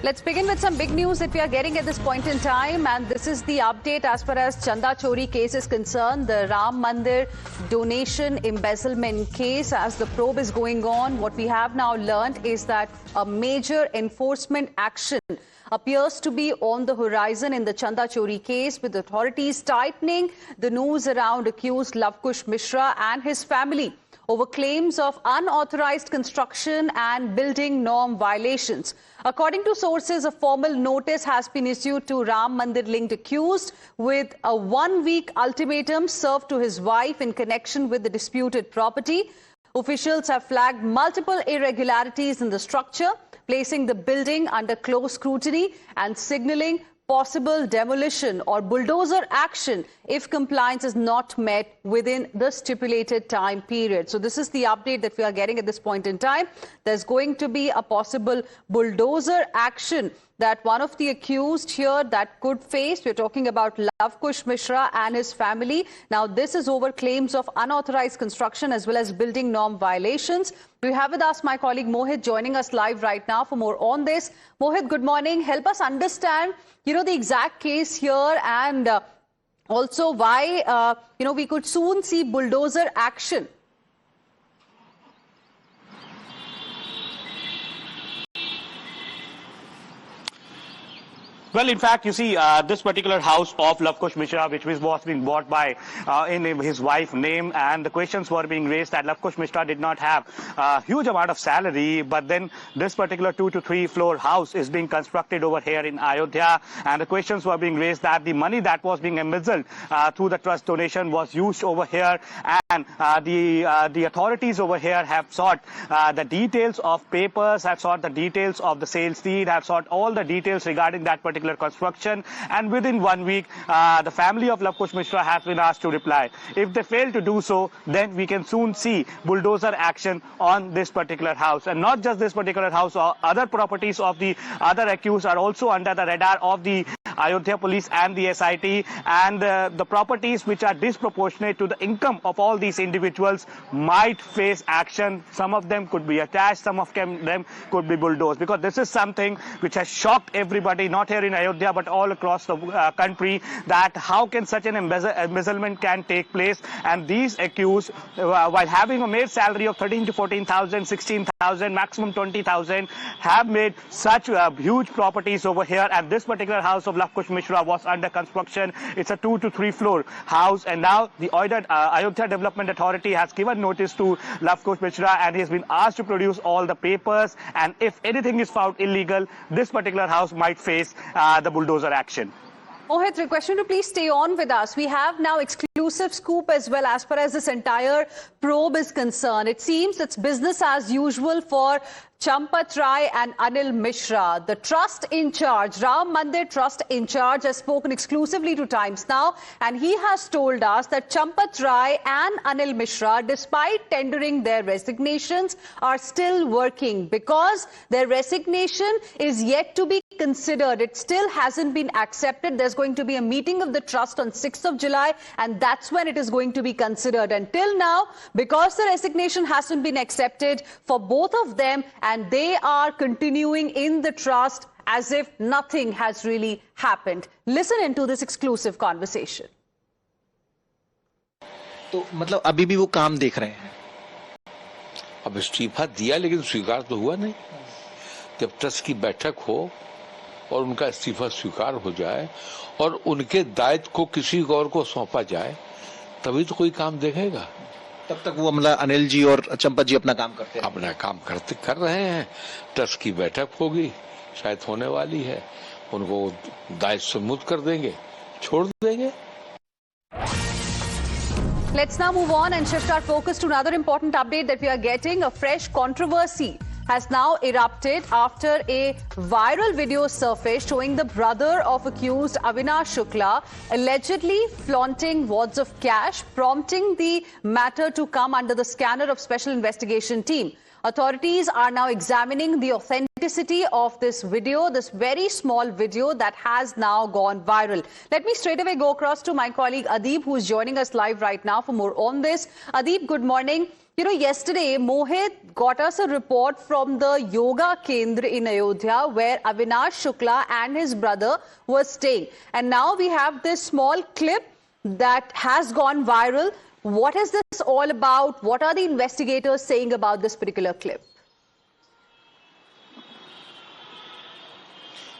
Let's begin with some big news that we are getting at this point in time, and this is the update as far as Chanda Chori case is concerned. The Ram Mandir donation embezzlement case, as the probe is going on, what we have now learned is that a major enforcement action appears to be on the horizon in the Chanda Chori case, with authorities tightening the noose around accused Lavkush Mishra and his family over claims of unauthorized construction and building norm violations. According to sources, a formal notice has been issued to Ram Mandir-linked accused, with a one-week ultimatum served to his wife in connection with the disputed property. Officials have flagged multiple irregularities in the structure, placing the building under close scrutiny and signaling possible demolition or bulldozer action if compliance is not met within the stipulated time period. So this is the update that we are getting at this point in time. There's going to be a possible bulldozer action that one of the accused here that could face. We're talking about Lavkush Mishra and his family. Now, this is over claims of unauthorized construction as well as building norm violations. We have with us my colleague Mohit joining us live right now for more on this. Mohit, good morning. Help us understand, the exact case here, and also why, we could soon see bulldozer action. Well, in fact, you see, this particular house of Lavkush Mishra, which was being bought by in his wife's name, and the questions were being raised that Lavkush Mishra did not have a huge amount of salary, but then this particular 2 to 3 floor house is being constructed over here in Ayodhya, and the questions were being raised that the money that was being embezzled through the trust donation was used over here, and the authorities over here have sought the details of papers, have sought the details of the sales deed, have sought all the details regarding that particular construction, and within 1 week the family of Lavkush Mishra has been asked to reply. If they fail to do so, then we can soon see bulldozer action on this particular house. And not just this particular house, or other properties of the other accused are also under the radar of the Ayodhya police and the SIT, and the properties which are disproportionate to the income of all these individuals might face action. Some of them could be attached, some of them could be bulldozed, because this is something which has shocked everybody, not here in Ayodhya but all across the country, that how can such an embezzlement can take place. And these accused, while having a mere salary of 13 to 14,000, 16,000, maximum 20,000, have made such huge properties over here. And this particular house of Lavkush Mishra was under construction. It's a 2 to 3 floor house, and now the Ayodhya Development Authority has given notice to Lavkush Mishra, and he has been asked to produce all the papers, and if anything is found illegal, this particular house might face the bulldozer action. Mohit, request you to please stay on with us. We have now exclusive scoop as well as far as this entire probe is concerned. It seems it's business as usual for Champat Rai and Anil Mishra. The trust in charge, Ram Mandir Trust in charge, has spoken exclusively to Times Now, and he has told us that Champat Rai and Anil Mishra, despite tendering their resignations, are still working because their resignation is yet to be considered. It still hasn't been accepted. There's going to be a meeting of the trust on 6th of July, and that's when it is going to be considered. Until now, because the resignation hasn't been accepted for both of them, and they are continuing in the trust as if nothing has really happened. Listen into this exclusive conversation. तो मतलब अभी भी वो काम देख रहे हैं? अब इस्तीफा दिया लेकिन स्वीकार तो हुआ नहीं। जब ट्रस्ट की बैठक हो और उनका इस्तीफा स्वीकार हो जाए और उनके दायित्व को किसी और को सौंपा जाए, तभी तो कोई काम देखेगा। तब तक वो मतलब अनिल जी और चंपत जी अपना काम करते हैं? अपना काम कर रहे हैं। ट्रस्ट की बैठक होगी, शायद होने वाली है, उनको दायित्व से मुक्त कर देंगे, छोड़ देंगे। Let's now move on and shift our focus to another important update that we are getting. A fresh controversy has now erupted after a viral video surfaced showing the brother of accused Avinash Shukla allegedly flaunting wads of cash, prompting the matter to come under the scanner of Special Investigation Team. Authorities are now examining the authenticity of this video, this very small video that has now gone viral. Let me straight away go across to my colleague Adeep, who is joining us live right now for more on this. Adeep, good morning. You know, yesterday, Mohit got us a report from the Yoga Kendra in Ayodhya, where Avinash Shukla and his brother were staying. And now we have this small clip that has gone viral. What is this all about? What are the investigators saying about this particular clip?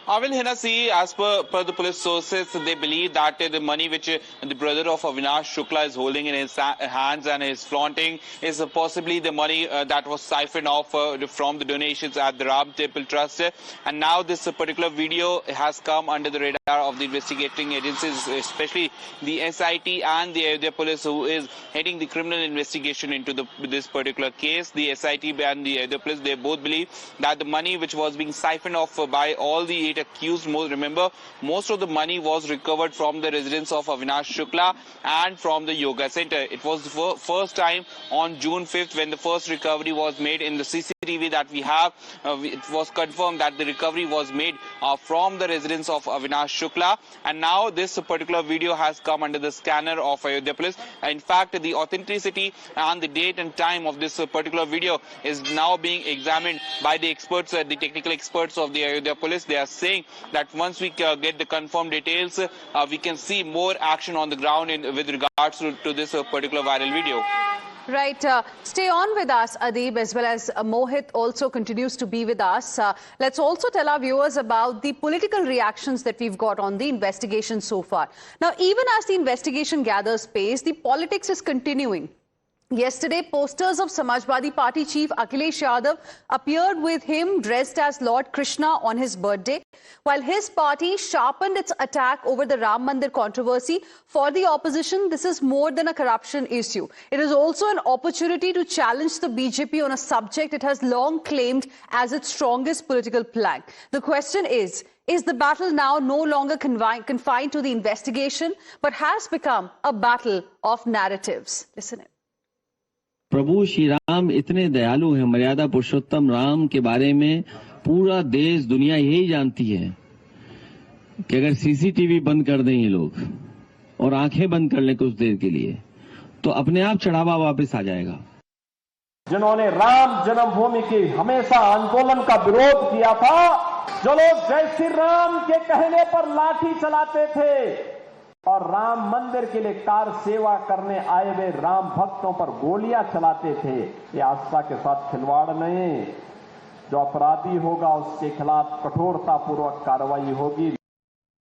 Well, Hennessy, as per the police sources, they believe that the money which the brother of Avinash Shukla is holding in his hands and is flaunting is possibly the money that was siphoned off from the donations at the Ram Temple Trust. And now this particular video has come under the radar of the investigating agencies, especially the SIT and the Ayodhya police, who is heading the criminal investigation into this particular case. The SIT and the Ayodhya police, they both believe that the money which was being siphoned off by all the 8 accused, remember, most of the money was recovered from the residence of Avinash Shukla and from the yoga center. It was the first time on June 5th when the first recovery was made in the CCTV that we have. It was confirmed that the recovery was made from the residence of Avinash Shukla, and now this particular video has come under the scanner of Ayodhya police. In fact, the authenticity and the date and time of this particular video is now being examined by the experts, the technical experts of the Ayodhya police. They are saying that once we get the confirmed details, we can see more action on the ground with regards to this particular viral video. Right. Stay on with us, Adib, as well as Mohit also continues to be with us. Let's also tell our viewers about the political reactions that we've got on the investigation so far. Now, even as the investigation gathers pace, the politics is continuing. Yesterday, posters of Samajwadi Party chief Akhilesh Yadav appeared with him dressed as Lord Krishna on his birthday, while his party sharpened its attack over the Ram Mandir controversy. For the opposition, this is more than a corruption issue. It is also an opportunity to challenge the BJP on a subject it has long claimed as its strongest political plank. The question is the battle now no longer confined to the investigation, but has become a battle of narratives? Listen in. प्रभु श्री राम इतने दयालु हैं, मर्यादा पुरुषोत्तम राम के बारे में पूरा देश दुनिया यही जानती है कि अगर सीसीटीवी बंद कर दें ये लोग और आंखें बंद कर लें कुछ देर के लिए, तो अपने आप चढ़ावा वापस आ जाएगा। जिन्होंने राम जन्मभूमि के हमेशा आंदोलन का विरोध किया था, जो लोग जय श्री राम के कहने पर लाठी चलाते थे और राम मंदिर के लिए कार सेवा करने आए हुए राम भक्तों पर गोलियां चलाते थे, ये आस्था के साथ खिलवाड़ नहीं। जो अपराधी होगा उसके खिलाफ कठोरता पूर्वक कार्रवाई होगी।